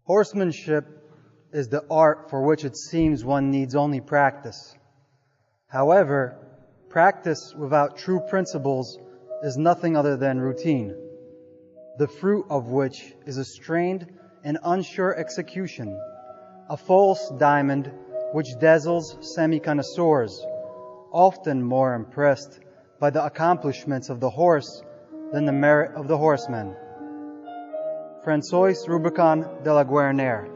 Horsemanship is the art for which it seems one needs only practice. However, practice without true principles is nothing other than routine, the fruit of which is a strained and unsure execution, a false diamond which dazzles semi-connoisseurs, often more impressed by the accomplishments of the horse than the merit of the horseman. François Rubicon de la Guernière.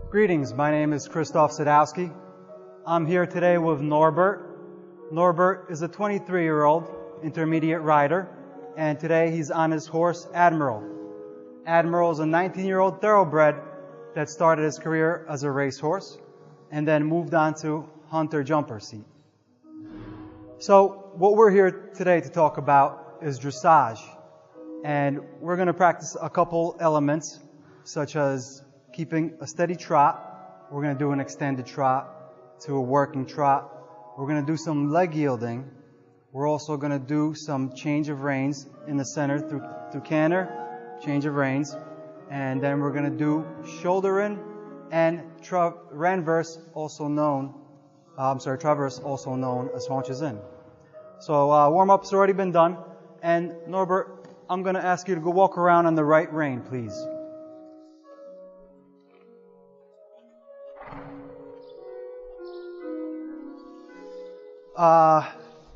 Greetings, my name is Krzysztof Sadowski. I'm here today with Norbert. Norbert is a 23-year-old intermediate rider, and today he's on his horse, Admiral. Admiral is a 19-year-old thoroughbred that started his career as a racehorse and then moved on to hunter jumper seat. So what we're here today to talk about is dressage. And we're going to practice a couple elements, such as keeping a steady trot. We're going to do an extended trot to a working trot. We're going to do some leg yielding. We're also going to do some change of reins in the center through canter, change of reins. And then we're going to do shoulder in and traverse, also known as haunches in. So warm-up's already been done. And Norbert, I'm going to ask you to go walk around on the right rein, please.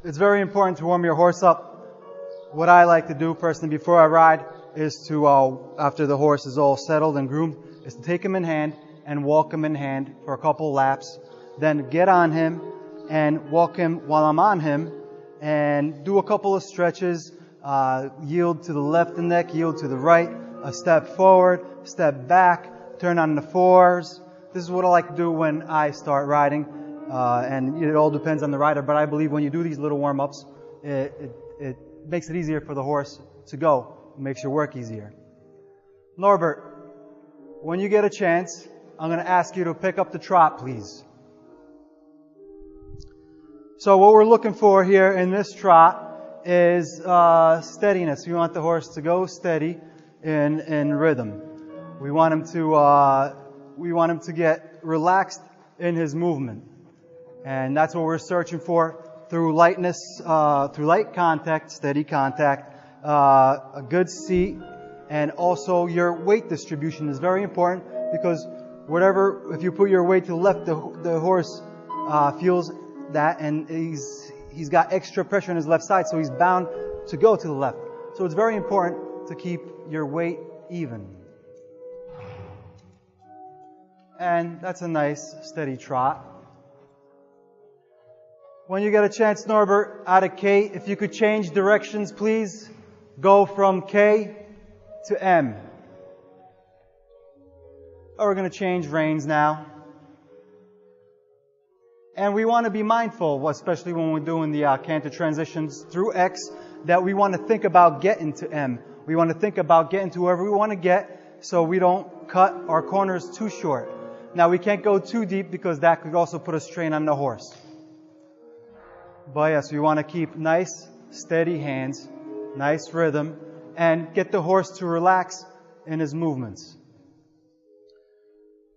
It's very important to warm your horse up. What I like to do personally before I ride is to, after the horse is all settled and groomed, is to take him in hand and walk him in hand for a couple laps. Then get on him and walk him while I'm on him and do a couple of stretches, yield to the left of the neck, yield to the right, a step forward, step back, turn on the fours. This is what I like to do when I start riding. And it all depends on the rider, but I believe when you do these little warm-ups, it makes it easier for the horse to go. It makes your work easier. Norbert, when you get a chance, I'm going to ask you to pick up the trot, please. So what we're looking for here in this trot is steadiness. We want the horse to go steady in rhythm. We want him to get relaxed in his movement. And that's what we're searching for through lightness, through light contact, steady contact, a good seat, and also your weight distribution is very important because if you put your weight to the left, the horse feels that, and he's got extra pressure on his left side, so he's bound to go to the left. So it's very important to keep your weight even. And that's a nice steady trot. When you get a chance, Norbert, out of K, if you could change directions, please. Go from K to M. We're going to change reins now. And we want to be mindful, especially when we're doing the canter transitions through X, that we want to think about getting to M. We want to think about getting to wherever we want to get so we don't cut our corners too short. Now, we can't go too deep because that could also put a strain on the horse. But yes, we want to keep nice, steady hands, nice rhythm, and get the horse to relax in his movements.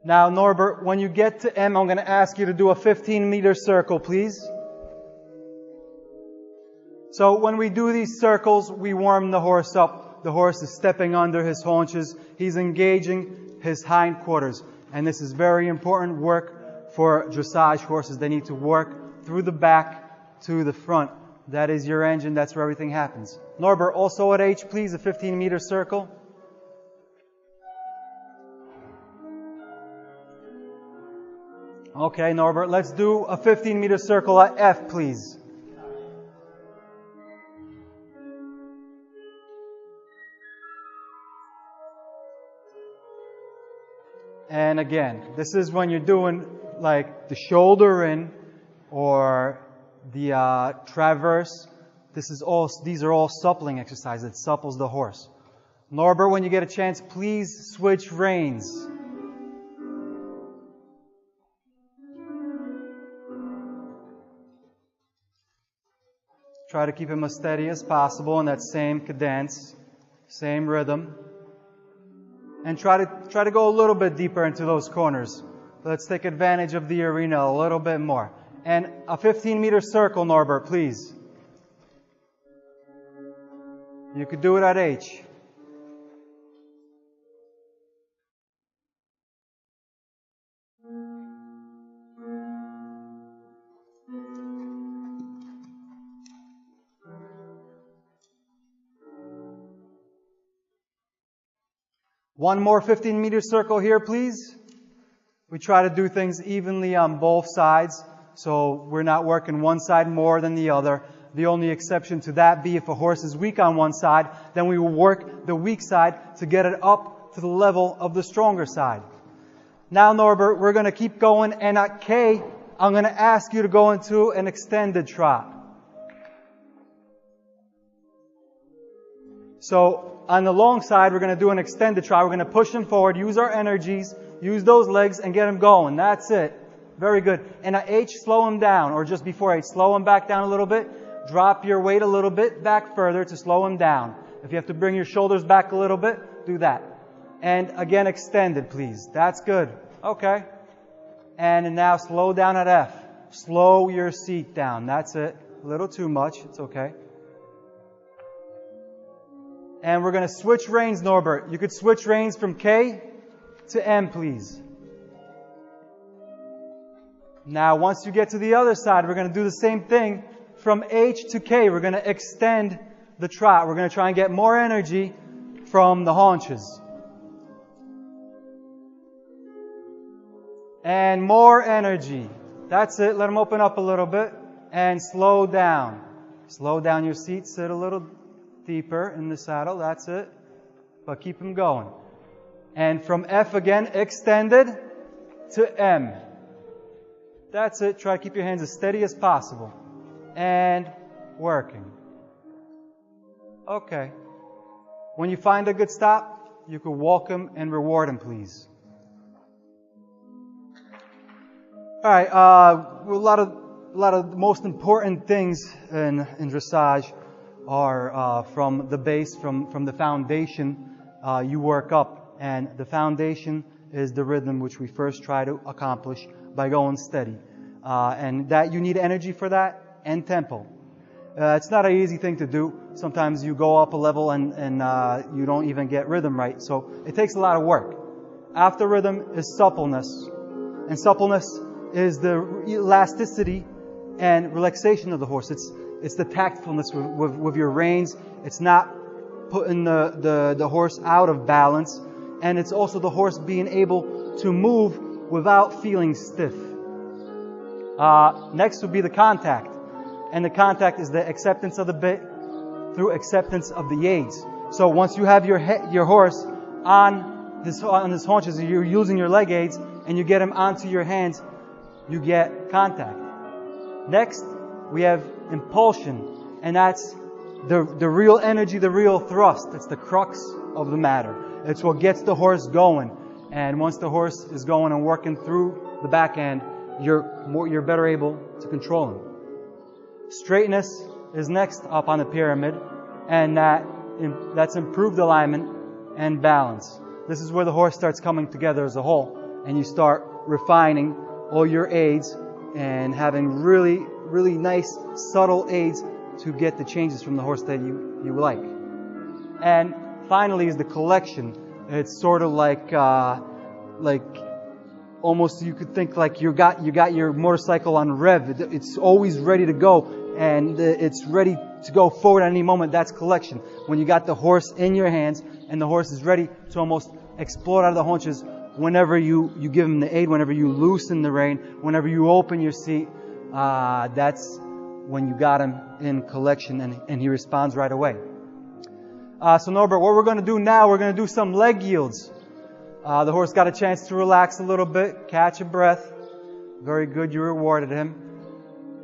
Now, Norbert, when you get to M, I'm going to ask you to do a 15-meter circle, please. So when we do these circles, we warm the horse up. The horse is stepping under his haunches. He's engaging his hindquarters. And this is very important work for dressage horses. They need to work through the back to the front. That is your engine. That's where everything happens. Norbert, also at H, please, a 15-meter circle. Okay, Norbert, let's do a 15-meter circle at F, please. And again, this is when you're doing like the shoulder in or the traverse. These are all suppling exercises. It supples the horse. Norbert, when you get a chance, please switch reins. Try to keep him as steady as possible in that same cadence, same rhythm. And try to go a little bit deeper into those corners. Let's take advantage of the arena a little bit more. And a 15-meter circle, Norbert, please. You could do it at H. One more 15-meter circle here, please. We try to do things evenly on both sides, so we're not working one side more than the other. The only exception to that be if a horse is weak on one side, then we will work the weak side to get it up to the level of the stronger side. Now, Norbert, we're going to keep going, and at K, I'm going to ask you to go into an extended trot. So, on the long side, we're going to do an extended trot. We're going to push him forward, use our energies, use those legs, and get him going. That's it. Very good. And at H, slow him down, or just before H, slow him back down a little bit. Drop your weight a little bit back further to slow him down. If you have to bring your shoulders back a little bit, do that. And again, extended, please. That's good. Okay. And now slow down at F. Slow your seat down. That's it. A little too much. It's okay. And we're going to switch reins, Norbert. You could switch reins from K to M, please. Now, once you get to the other side, we're going to do the same thing from H to K. We're going to extend the trot. We're going to try and get more energy from the haunches. And more energy. That's it. Let them open up a little bit. And slow down. Slow down your seat. Sit a little deeper in the saddle. That's it. But keep them going. And from F again, extended to M. That's it. Try to keep your hands as steady as possible. And working. Okay. When you find a good stop, you can walk him and reward him, please. All right. A lot of the most important things in dressage are from the base, from the foundation you work up. And the foundation is the rhythm which we first try to accomplish by going steady. And that you need energy for that and tempo. It's not an easy thing to do. Sometimes you go up a level and you don't even get rhythm right. So it takes a lot of work. After rhythm is suppleness. And suppleness is the elasticity and relaxation of the horse. It's the tactfulness with your reins. It's not putting the horse out of balance. And it's also the horse being able to move without feeling stiff. Next would be the contact. And the contact is the acceptance of the bit through acceptance of the aids. So once you have your horse on his haunches, you're using your leg aids, and you get him onto your hands, you get contact. Next, we have impulsion, and that's the real energy, the real thrust. It's the crux of the matter. It's what gets the horse going. And once the horse is going and working through the back end, you're better able to control him. Straightness is next up on the pyramid, and that's improved alignment and balance. This is where the horse starts coming together as a whole, and you start refining all your aids and having really, really nice, subtle aids to get the changes from the horse that you like. And finally is the collection. It's sort of like almost you could think like you got your motorcycle on rev. It's always ready to go, and it's ready to go forward at any moment. That's collection. When you got the horse in your hands and the horse is ready to almost explode out of the haunches whenever you give him the aid, whenever you loosen the rein, whenever you open your seat, that's when you got him in collection and he responds right away. So Norbert, what we're going to do now, we're going to do some leg yields. The horse got a chance to relax a little bit, catch a breath. Very good, you rewarded him.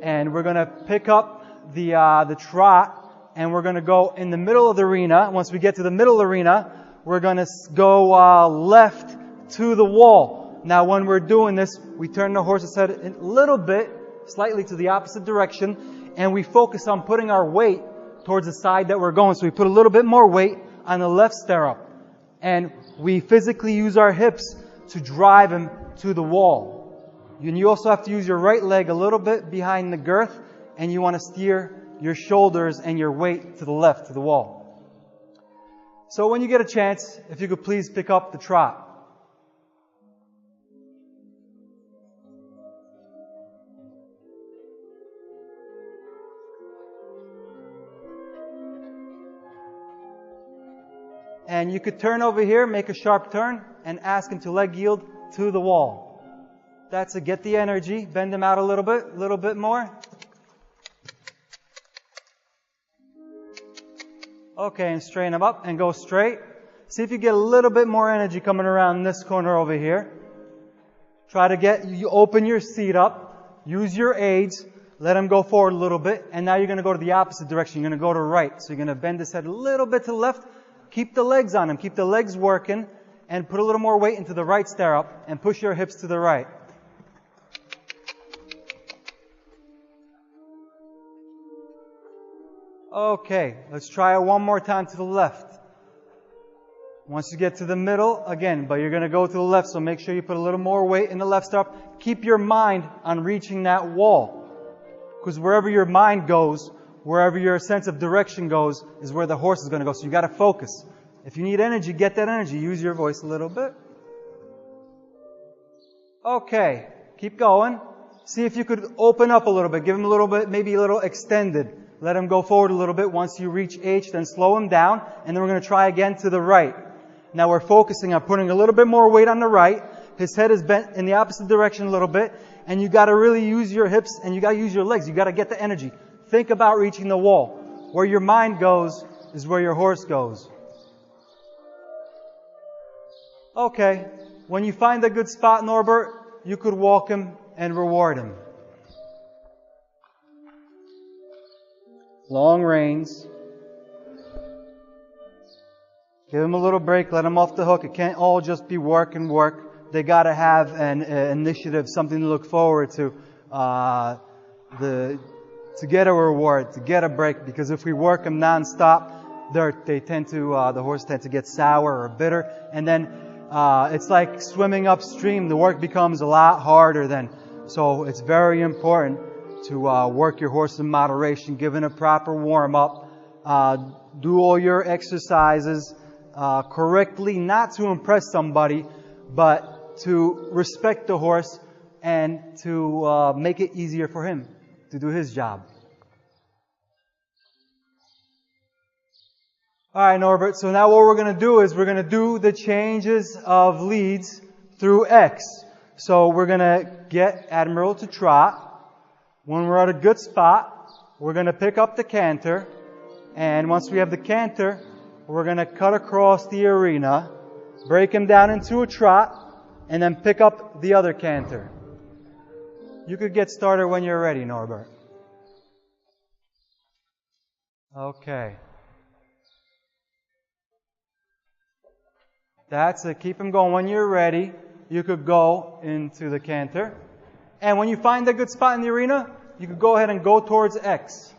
And we're going to pick up the trot, and we're going to go in the middle of the arena. Once we get to the middle arena, we're going to go left to the wall. Now when we're doing this, we turn the horse's head a little bit, slightly to the opposite direction. and we focus on putting our weight towards the side that we're going. So we put a little bit more weight on the left stirrup. And we physically use our hips to drive him to the wall. And you also have to use your right leg a little bit behind the girth, and you want to steer your shoulders and your weight to the left, to the wall. So when you get a chance, if you could please pick up the trot. And you could turn over here, make a sharp turn, and ask him to leg yield to the wall. That's it. Get the energy. Bend him out a little bit more. Okay, and straighten him up and go straight. See if you get a little bit more energy coming around this corner over here. Try to you open your seat up. Use your aids. Let him go forward a little bit. And now you're going to go to the opposite direction. You're going to go to right. So you're going to bend his head a little bit to the left. Keep the legs on him. Keep the legs working. And put a little more weight into the right stirrup. And push your hips to the right. Okay, let's try it one more time to the left. Once you get to the middle, again, but you're going to go to the left, so make sure you put a little more weight in the left stirrup. Keep your mind on reaching that wall. Because wherever your mind goes, wherever your sense of direction goes, is where the horse is going to go. So you got to focus. If you need energy, get that energy. Use your voice a little bit. Okay, keep going. See if you could open up a little bit. Give him a little bit, maybe a little extended. Let him go forward a little bit. Once you reach H, then slow him down. And then we're going to try again to the right. Now we're focusing on putting a little bit more weight on the right. His head is bent in the opposite direction a little bit. And you got to really use your hips and you got to use your legs. You got to get the energy. Think about reaching the wall. Where your mind goes is where your horse goes. Okay. When you find a good spot, Norbert, you could walk him and reward him. Long reins. Give them a little break. Let them off the hook. It can't all just be work and work. They got to have an initiative, something to look forward to, to get a reward, to get a break. Because if we work them nonstop, the horse tend to get sour or bitter, and then it's like swimming upstream. The work becomes a lot harder then. So it's very important to work your horse in moderation, give it a proper warm-up, do all your exercises correctly, not to impress somebody, but to respect the horse and to make it easier for him to do his job. Alright, Norbert, so now what we're going to do is we're going to do the changes of leads through X. So we're going to get Admiral to trot. When we're at a good spot, we're going to pick up the canter. And once we have the canter, we're going to cut across the arena, break him down into a trot, and then pick up the other canter. You could get started when you're ready, Norbert. Okay. That's it. Keep him going. When you're ready, you could go into the canter. And when you find a good spot in the arena, you could go ahead and go towards X.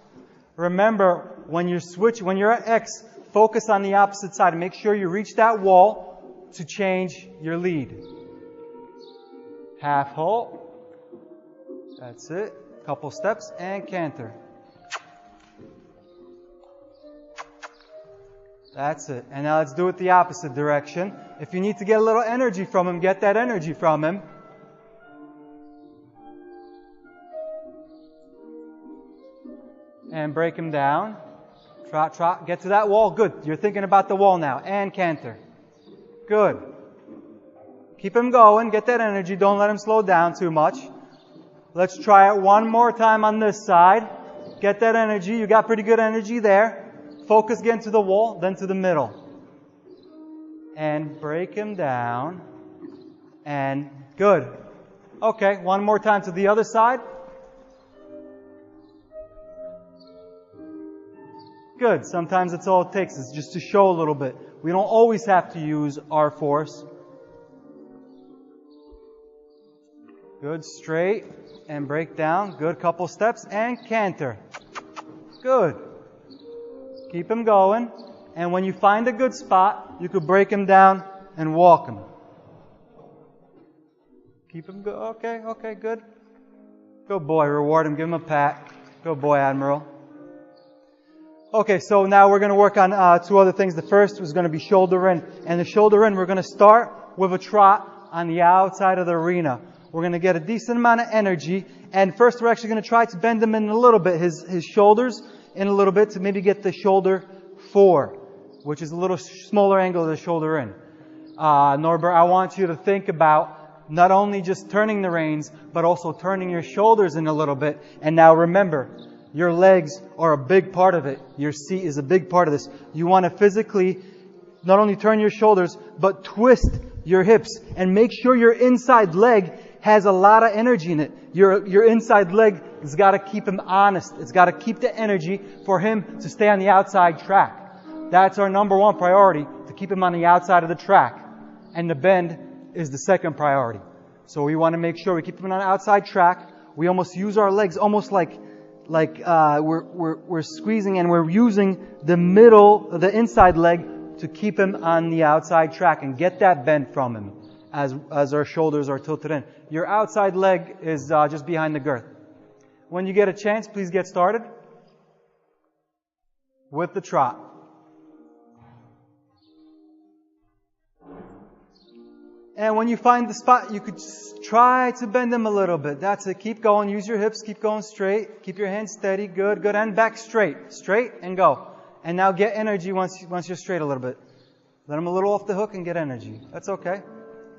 Remember, when you're at X, focus on the opposite side and make sure you reach that wall to change your lead. Half halt. That's it. Couple steps and canter. That's it. And now let's do it the opposite direction. If you need to get a little energy from him, get that energy from him. And break him down. Trot, trot. Get to that wall. Good. You're thinking about the wall now. And canter. Good. Keep him going. Get that energy. Don't let him slow down too much. Let's try it one more time on this side. Get that energy. You got pretty good energy there. Focus again to the wall, then to the middle. And break him down. And good. Okay, one more time to the other side. Good. Sometimes that's all it takes, is just to show a little bit. We don't always have to use our force. Good. Straight and break down. Good. Couple steps and canter. Good. Keep him going. And when you find a good spot, you could break him down and walk him. Keep him go. Okay, good. Good boy. Reward him. Give him a pat. Good boy, Admiral. Okay, so now we're going to work on two other things. The first was going to be shoulder in. And the shoulder in, we're going to start with a trot on the outside of the arena. We're going to get a decent amount of energy. And first we're actually going to try to bend him in a little bit, his shoulders in a little bit, to maybe get the shoulder 4, which is a little smaller angle of the shoulder in. Norbert, I want you to think about not only just turning the reins, but also turning your shoulders in a little bit. And now remember, your legs are a big part of it. Your seat is a big part of this. You want to physically not only turn your shoulders, but twist your hips and make sure your inside leg has a lot of energy in it. Your inside leg has got to keep him honest. It's got to keep the energy for him to stay on the outside track. That's our number one priority, to keep him on the outside of the track. And the bend is the second priority. So we want to make sure we keep him on the outside track. We almost use our legs almost like we're squeezing, and we're using the inside leg to keep him on the outside track and get that bend from him as our shoulders are tilted in. Your outside leg is just behind the girth. When you get a chance, please get started with the trot. And when you find the spot, you could try to bend them a little bit. That's it. Keep going. Use your hips. Keep going straight. Keep your hands steady. Good, good. And back straight. Straight and go. And now get energy once you're straight a little bit. Let them a little off the hook and get energy. That's okay.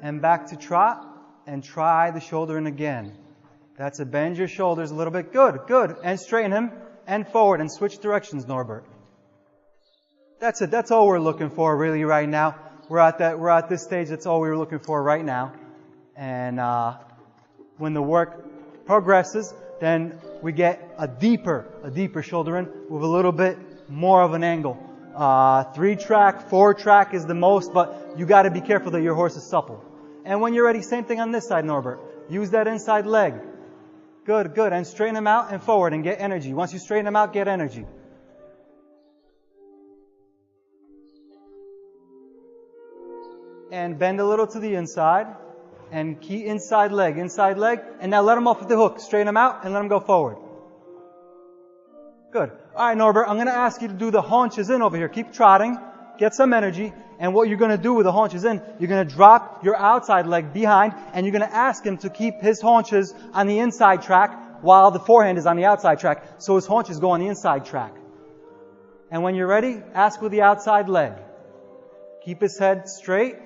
And back to trot and try the shoulder in again. That's it. Bend your shoulders a little bit. Good, good. And straighten him and forward and switch directions, Norbert. That's it. That's all we're looking for really right now. We're at this stage. That's all we were looking for right now. And when the work progresses, then we get a deeper shoulder in with a little bit more of an angle. 3-track, 4-track is the most, but you got to be careful that your horse is supple. And when you're ready, same thing on this side, Norbert. Use that inside leg. Good, good. And straighten him out and forward and get energy. Once you straighten him out, get energy. And bend a little to the inside. And key inside leg. And now let him off with the hook. Straighten him out and let him go forward. Good. All right, Norbert, I'm going to ask you to do the haunches in over here. Keep trotting. Get some energy. And what you're going to do with the haunches in, you're going to drop your outside leg behind, and you're going to ask him to keep his haunches on the inside track while the forehand is on the outside track. So his haunches go on the inside track. And when you're ready, ask with the outside leg. Keep his head straight.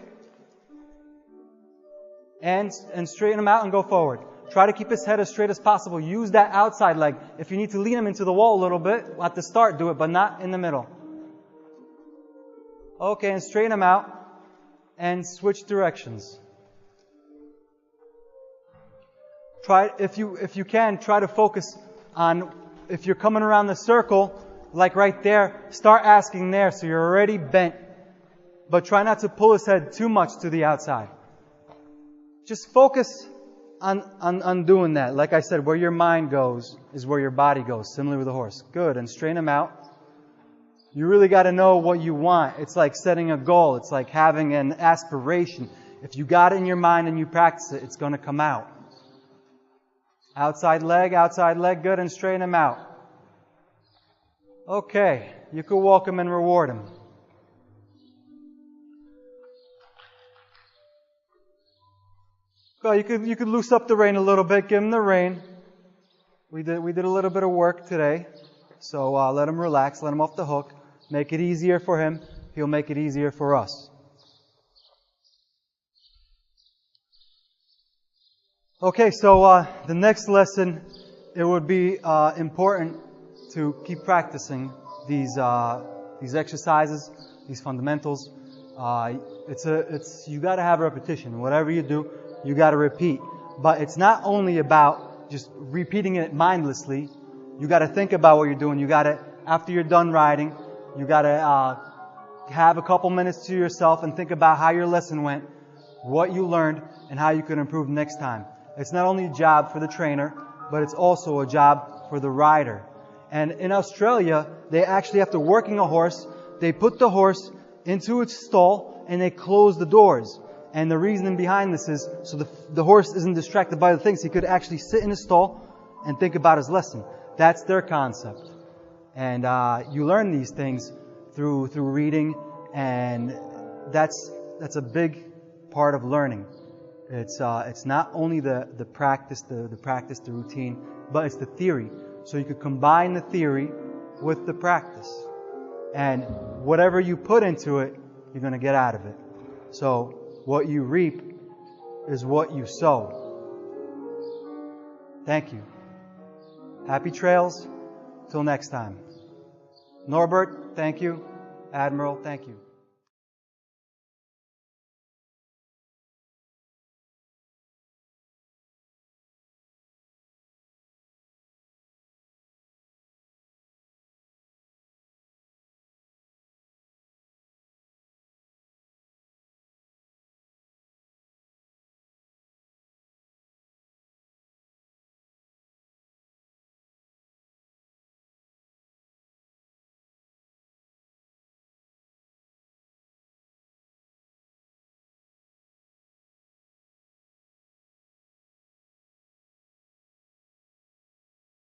And straighten him out and go forward. Try to keep his head as straight as possible. Use that outside leg. If you need to lean him into the wall a little bit, at the start, do it, but not in the middle. Okay, and straighten him out and switch directions. Try, if you can, try to focus on, if you're coming around the circle, like right there, start asking there, so you're already bent. But try not to pull his head too much to the outside. Just focus on doing that. Like I said, where your mind goes is where your body goes, similar with a horse. Good, and straighten him out. You really got to know what you want. It's like setting a goal. It's like having an aspiration. If you got it in your mind and you practice it, it's going to come out. Outside leg, good, and straighten him out. Okay, you could walk him and reward him. Well, you could loose up the rein a little bit, give him the rein. We did a little bit of work today. So let him relax, let him off the hook. Make it easier for him. He'll make it easier for us. Okay, so the next lesson, it would be important to keep practicing these exercises, these fundamentals. You got to have repetition. Whatever you do, you got to repeat. But it's not only about just repeating it mindlessly. You got to think about what you're doing. You got to, after you're done riding, you got to have a couple minutes to yourself and think about how your lesson went, what you learned, and how you could improve next time. It's not only a job for the trainer, but it's also a job for the rider. And in Australia, they actually, after working a horse, they put the horse into its stall and they close the doors. And the reasoning behind this is so the horse isn't distracted by the things. He could actually sit in his stall and think about his lesson. That's their concept. And you learn these things through reading, and that's a big part of learning. It's not only the practice, the routine, but it's the theory. So you could combine the theory with the practice. And whatever you put into it, you're going to get out of it. So what you reap is what you sow. Thank you. Happy trails. Till next time. Norbert, thank you. Admiral, thank you.